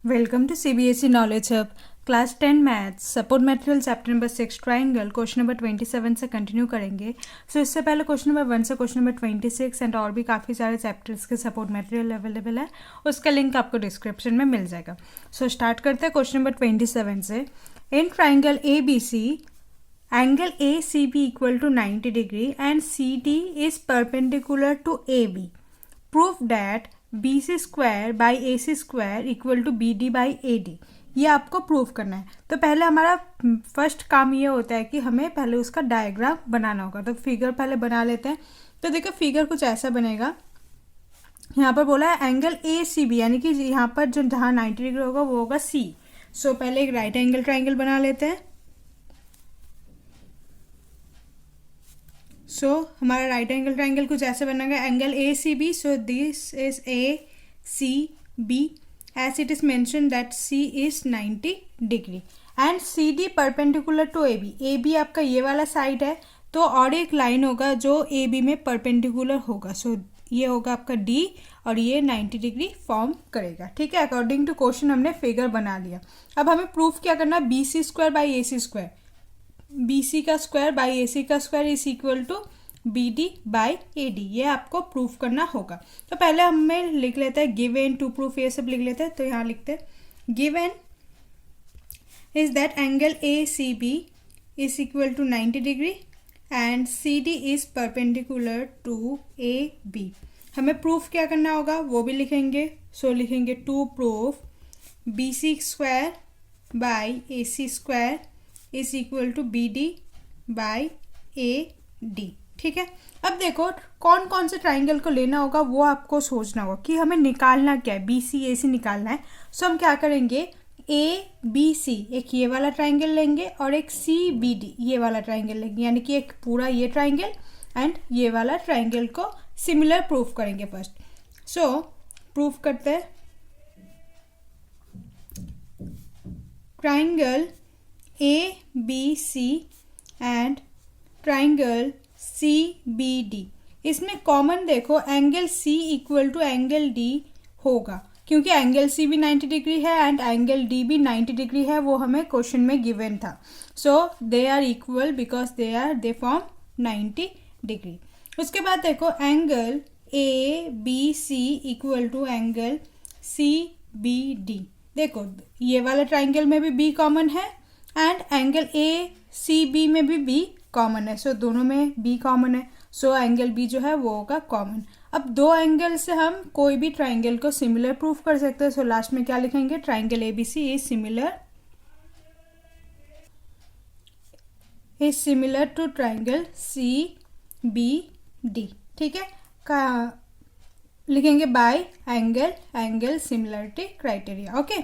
Welcome to CBSE Knowledge Hub, class 10 maths support material chapter number 6 triangle question number 27 से continue करेंगे। इससे पहले question number 1 से question number 26 and और भी काफ़ी सारे चैप्टर्स के सपोर्ट मटेरियल अवेलेबल है, उसका लिंक आपको डिस्क्रिप्शन में मिल जाएगा। स्टार्ट करते हैं क्वेश्चन नंबर 27 से। In triangle A B C angle A C B equal to 90 degree and C D is perpendicular to A B. Proof that B C square by A C square equal to B D by A D. ये आपको proof करना है। तो पहले हमारा first काम ये होता है कि हमें पहले उसका डायग्राम बनाना होगा। तो फिगर पहले बना लेते हैं। तो देखो फिगर कुछ ऐसा बनेगा। यहाँ पर बोला है एंगल ए सी बी, यानी कि यहाँ पर जो जहाँ 90 डिग्री होगा वो होगा सी। पहले एक राइट एंगल ट्राइंगल बना लेते हैं। हमारा राइट एंगल ट्राइंगल कुछ ऐसे बनेगा, angle A C B. This is A C B as it is mention that C is 90 degree and C D perpendicular to A B. A B आपका ये वाला साइड है, तो और एक लाइन होगा जो ए बी में परपेंडिकुलर होगा। ये होगा आपका डी और ये 90 डिग्री फॉर्म करेगा। ठीक है, अकॉर्डिंग टू क्वेश्चन हमने फिगर बना लिया। अब हमें प्रूफ क्या करना है, B C square by A C square. B C का स्क्वायर बाई ए सी का square is equal to B D by A D. ये आपको प्रूफ करना होगा। तो पहले हमें लिख लेते हैं गिवन टू प्रूफ, ये सब लिख लेते हैं। तो यहाँ लिखते हैं given is that angle A C B is equal to 90 degree and C D is perpendicular to A B. हमें प्रूफ क्या करना होगा वो भी लिखेंगे। लिखेंगे to proof B C square by A C square is equal to B D by A D. ठीक है, अब देखो कौन कौन से ट्राइंगल को लेना होगा वो आपको सोचना होगा कि हमें निकालना क्या है। बी सी ए सी निकालना है। हम क्या करेंगे, ए बी सी एक ये वाला ट्राइंगल लेंगे और एक सी बी डी ये वाला ट्राइंगल लेंगे, यानी कि एक पूरा ये ट्राइंगल एंड ये वाला ट्राइंगल को सिमिलर प्रूफ करेंगे फर्स्ट। प्रूफ करते हैं triangle A B C and triangle C B D. इसमें कॉमन देखो angle C equal to angle D होगा, क्योंकि एंगल सी भी 90 डिग्री है एंड एंगल डी भी 90 डिग्री है। वो हमें क्वेश्चन में गिवन था। They are equal because they form 90 degree. उसके बाद देखो angle A B C equal to angle C B D. देखो ये वाला ट्राइंगल में भी बी कॉमन है and angle A C B में भी बी कॉमन है। दोनों में बी कॉमन है। एंगल बी जो है वो होगा कॉमन। अब दो एंगल से हम कोई भी ट्राइंगल को सिमिलर प्रूफ कर सकते हैं। लास्ट में क्या लिखेंगे, triangle A B C is similar to triangle C B D. ठीक है, लिखेंगे by angle similarity criteria. Okay,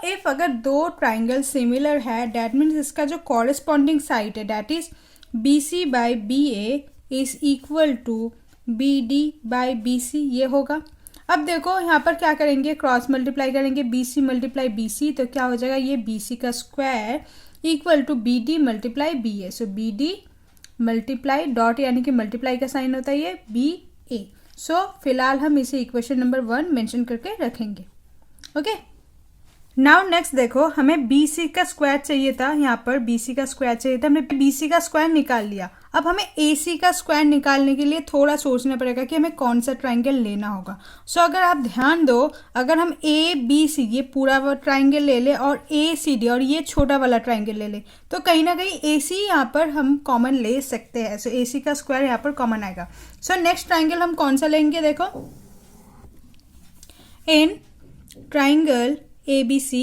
if अगर दो ट्राइंगल सिमिलर है दैट मीन्स इसका जो कॉरेस्पॉन्डिंग साइड है that is B C by B A is equal to B D by B C, ये होगा। अब देखो यहाँ पर क्या करेंगे, क्रॉस मल्टीप्लाई करेंगे, B C multiply B C, तो क्या हो जाएगा, ये बी सी का square equal to B D multiply B A. B D multiply dot यानी कि मल्टीप्लाई का साइन होता है ये बी ए। फिलहाल हम इसे इक्वेशन नंबर 1 मेंशन करके रखेंगे। ओके, नाउ नेक्स्ट देखो हमें बी सी का स्क्वायर चाहिए था। यहाँ पर बी सी का स्क्वायर चाहिए था, हमने बी सी का स्क्वायर निकाल लिया। अब हमें ए सी का स्क्वायर निकालने के लिए थोड़ा सोचना पड़ेगा कि हमें कौन सा ट्राइंगल लेना होगा। अगर आप ध्यान दो, अगर हम ए बी सी ये पूरा ट्राइंगल ले ले और ए सी डी और ये छोटा वाला ट्राइंगल ले ले, तो कहीं ना कहीं ए सी यहाँ पर हम कॉमन ले सकते हैं। ए सी का स्क्वायर यहाँ पर कॉमन आएगा। नेक्स्ट ट्राइंगल हम कौन सा लेंगे, देखो in triangle ABC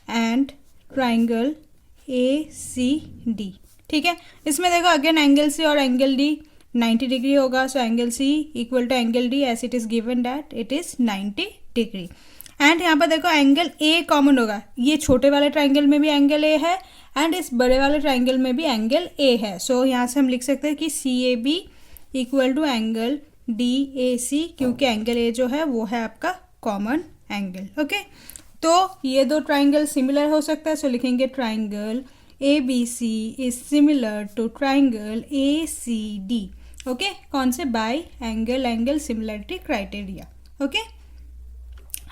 and triangle ACD। ठीक है, इसमें देखो अगेन एंगल C और एंगल D 90 डिग्री होगा। Angle C equal to angle D as it is given that it is 90 degree. And यहाँ पर देखो एंगल A कॉमन होगा। ये छोटे वाले ट्राइंगल में भी एंगल A है एंड इस बड़े वाले ट्राइंगल में भी एंगल A है। यहाँ से हम लिख सकते हैं कि CAB equal to angle DAC, क्योंकि एंगल A जो है वो है आपका कॉमन एंगल। ओके, तो ये दो ट्राइंगल सिमिलर हो सकता है। लिखेंगे triangle A B C is similar to triangle A C D. Okay, कौन से, by angle similarity criteria. Okay,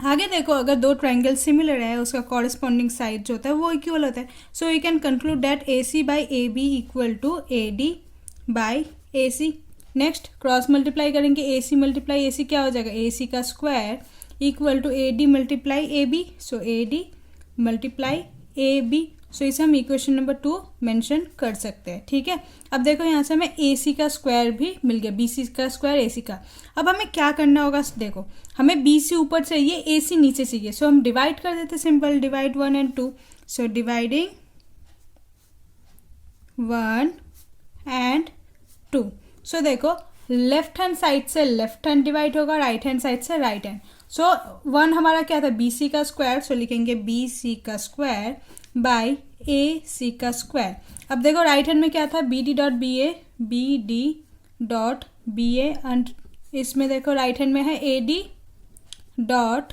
आगे देखो, अगर दो ट्राइंगल सिमिलर है उसका कॉरेस्पॉन्डिंग साइड जो होता है वो इक्वल होता है, so you can conclude that A C by A B equal to A D by A C. Next cross multiply करेंगे, ए सी मल्टीप्लाई ए सी क्या हो जाएगा, ए सी का square equal to A D multiply A B, so A D multiply A B. So इसे हम equation number 2 mention कर सकते हैं। ठीक है, अब देखो यहाँ से हमें ए सी का स्क्वायर भी मिल गया, बी सी का स्क्वायर ए सी का। अब हमें क्या करना होगा, देखो हमें बी सी ऊपर चाहिए, ए सी नीचे चाहिए, सो हम डिवाइड कर देते, simple divide 1 and 2। So dividing 1 and 2। सो देखो लेफ्ट हैंड साइड से लेफ्ट हैंड डिवाइड होगा, राइट हैंड साइड से राइट हैंड। सो 1 हमारा क्या था, बी सी का स्क्वायर, सो लिखेंगे बी सी का स्क्वायर बाई ए सी का स्क्वायर। अब देखो राइट हैंड में क्या था, B D dot B A, B D dot B A, and इसमें देखो राइट हैंड में है A D dot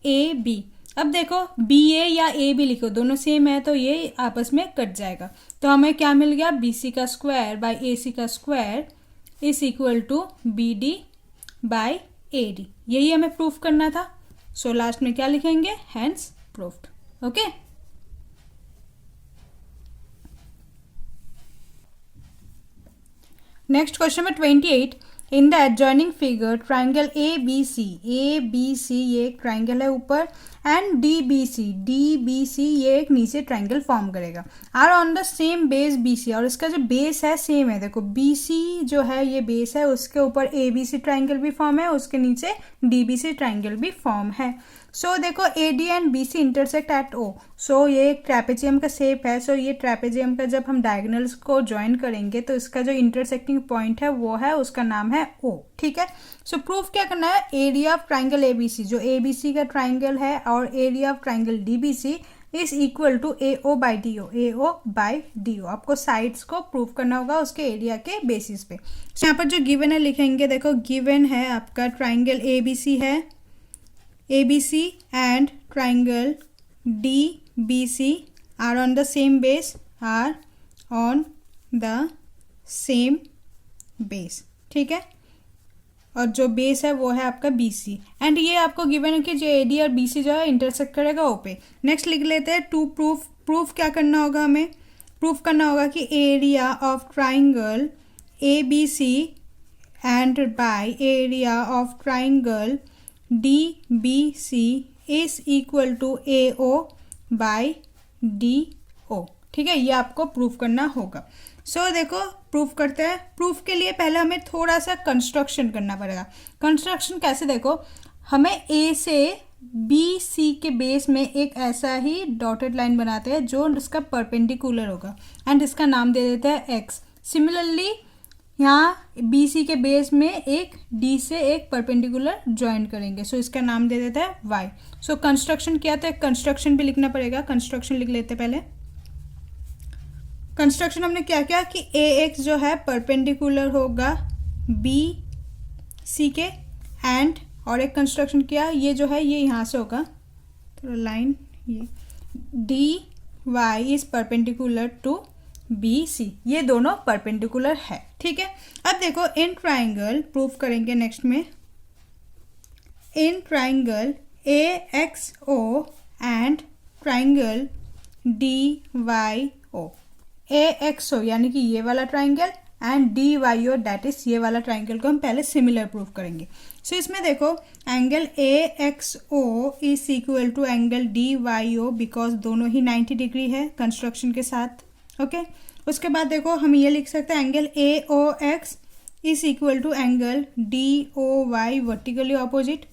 A B. अब देखो बी ए या ए बी लिखो, दोनों सेम है तो ये आपस में कट जाएगा, तो हमें क्या मिल गया, बी सी का स्क्वायर बाई ए सी का square is equal to B D by A D. यही हमें प्रूफ करना था। सो लास्ट में क्या लिखेंगे, hence proved. Okay, next question में 28। In the adjoining figure triangle A B C ये एक ट्राइंगल है ऊपर, एंड डी बी सी ये एक नीचे ट्राइंगल फॉर्म करेगा, are on the same base B C, और इसका जो बेस है सेम है। देखो बी सी जो है ये बेस है, उसके ऊपर ए बी सी ट्राइंगल भी फॉर्म है, उसके नीचे डी बी सी ट्राइंगल भी फॉर्म है। सो देखो A D and B C intersect at O, so ये एक ट्रेपेजियम का शेप है, सो ये ट्रेपेजियम का जब हम डायगोनल्स को ज्वाइन करेंगे तो इसका जो इंटरसेक्टिंग पॉइंट है वो है, उसका नाम है ओ। ठीक है, सो प्रूफ क्या करना है, area of triangle A B C, जो ए बी सी का ट्राइंगल है, और area of triangle D B C is equal to A O by D O, A O by D O. आपको साइड्स को proof करना होगा उसके area के बेसिस पे। so, यहाँ पर जो गिवन है लिखेंगे, देखो गिवन है आपका ट्राइंगल ए बी सी है, ABC and triangle DBC are on the same base, ठीक है, और जो बेस है वो है आपका BC, एंड ये आपको गिवन है कि जो AD और BC जो है इंटरसेक्ट करेगा O पे। नेक्स्ट लिख लेते हैं टू प्रूफ क्या करना होगा, हमें प्रूफ करना होगा कि area of triangle ABC and by area of triangle DBC is equal to AO by DO। ठीक है, ये आपको प्रूफ करना होगा। सो देखो प्रूफ करते हैं। प्रूफ के लिए पहले हमें थोड़ा सा कंस्ट्रक्शन करना पड़ेगा। कंस्ट्रक्शन कैसे, देखो हमें A से BC के बेस में एक ऐसा ही डॉटेड लाइन बनाते हैं जो इसका परपेंडिकुलर होगा, एंड इसका नाम दे देते हैं X। सिमिलरली यहाँ बी सी के बेस में एक डी से एक परपेंडिकुलर ज्वाइन करेंगे, सो इसका नाम दे देता है वाई। सो कंस्ट्रक्शन किया तो कंस्ट्रक्शन भी लिखना पड़ेगा। कंस्ट्रक्शन लिख लेते पहले। कंस्ट्रक्शन हमने क्या किया कि ए एक्स जो है परपेंडिकुलर होगा बी सी के, एंड और एक कंस्ट्रक्शन किया, ये जो है ये यहाँ से होगा, तो लाइन ये D Y is perpendicular to B C, ये दोनों परपेंडिकुलर है। ठीक है, अब देखो इन ट्राइंगल प्रूफ करेंगे नेक्स्ट में, in triangle A X O and triangle D Y O, A X O यानी कि ये वाला triangle, and D Y O that is ये वाला ट्राइंगल को हम पहले सिमिलर प्रूफ करेंगे। सो इसमें देखो angle A X O is equal to angle D Y O, because दोनों ही 90 डिग्री है कंस्ट्रक्शन के साथ। ओके, उसके बाद देखो हम ये लिख सकते हैं angle A O X is equal to angle D O Y, vertically opposite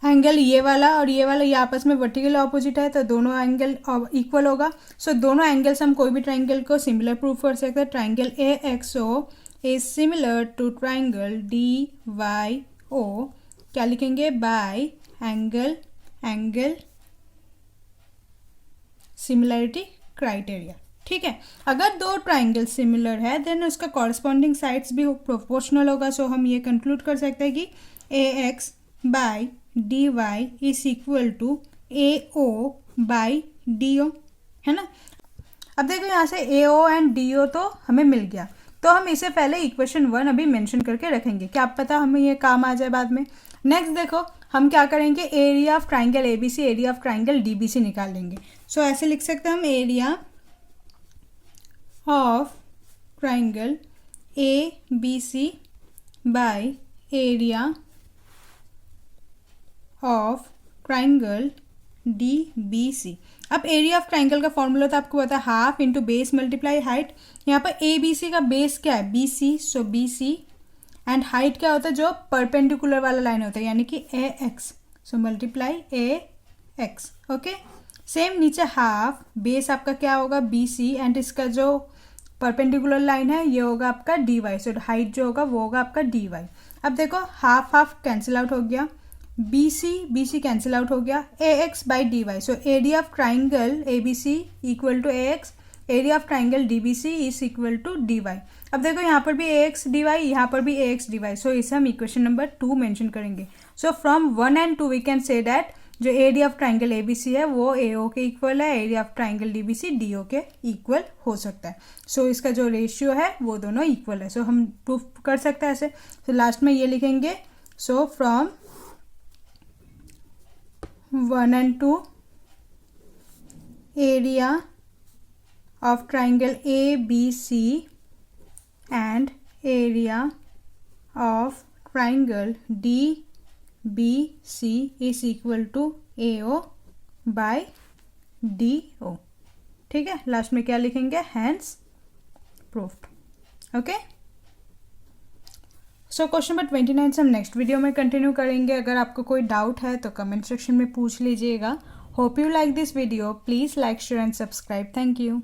angle ये वाला और ये वाला ये आपस में वर्टिकली ऑपोजिट है, तो दोनों एंगल इक्वल होगा। सो दोनों एंगल्स हम कोई भी ट्राइंगल को सिमिलर प्रूफ कर सकते हैं। Triangle A X O is similar to triangle D Y O, क्या लिखेंगे, बाय एंगल सिमिलरिटी क्राइटेरिया। ठीक है, अगर दो ट्राइंगल सिमिलर है देन उसका कॉरस्पॉन्डिंग साइड्स भी प्रोपोर्शनल होगा। सो हम ये कंक्लूड कर सकते हैं कि A X by D Y is equal to A O by D O, है ना। अब देखो यहाँ से ए ओ एंड डी ओ तो हमें मिल गया, तो हम इसे पहले इक्वेशन 1 अभी मेंशन करके रखेंगे, क्या पता हमें ये काम आ जाए बाद में। नेक्स्ट देखो हम क्या करेंगे, area of triangle A B C, area of triangle D B C निकाल लेंगे। सो ऐसे लिख सकते हैं हम, area of triangle A B C by area of triangle D B C. अब एरिया ऑफ ट्राइंगल का फॉर्मूला तो आपको पता है, half into base multiply height. यहाँ पर ए बी सी का बेस क्या है, B C, so B C, and height क्या होता है, जो परपेंडिकुलर वाला लाइन होता है यानी कि A x, so multiply A x. Okay, same नीचे हाफ, बेस आपका क्या होगा बी सी, एंड इसका जो परपेंडिकुलर लाइन है ये होगा आपका डी वाई, सो हाइट जो होगा वो होगा आपका डी वाई। अब देखो हाफ हाफ कैंसिल आउट हो गया, बी सी कैंसिल आउट हो गया, A X by D Y, so area of triangle A B C equal to A X, area of triangle D B C is equal to D Y. अब देखो यहाँ पर भी A X D Y, यहाँ पर भी A X D Y, so इसे हम इक्वेशन नंबर 2 मेंशन करेंगे। So from 1 and 2 we can say that जो area of triangle A B C है वो ए ओ के इक्वल है, area of triangle D B C D O के equal हो सकता है। सो इसका जो रेशियो है वो दोनों इक्वल है, सो हम प्रूफ कर सकते हैं ऐसे। तो लास्ट में ये लिखेंगे, सो from 1 and 2 area of triangle ABC and area of triangle DBC is equal to AO by DO। ठीक है, लास्ट में क्या लिखेंगे, hence proved। Okay, so question number 29 से हम नेक्स्ट वीडियो में कंटिन्यू करेंगे। अगर आपको कोई डाउट है तो कमेंट सेक्शन में पूछ लीजिएगा। Hope you like this video, please like share and subscribe. Thank you.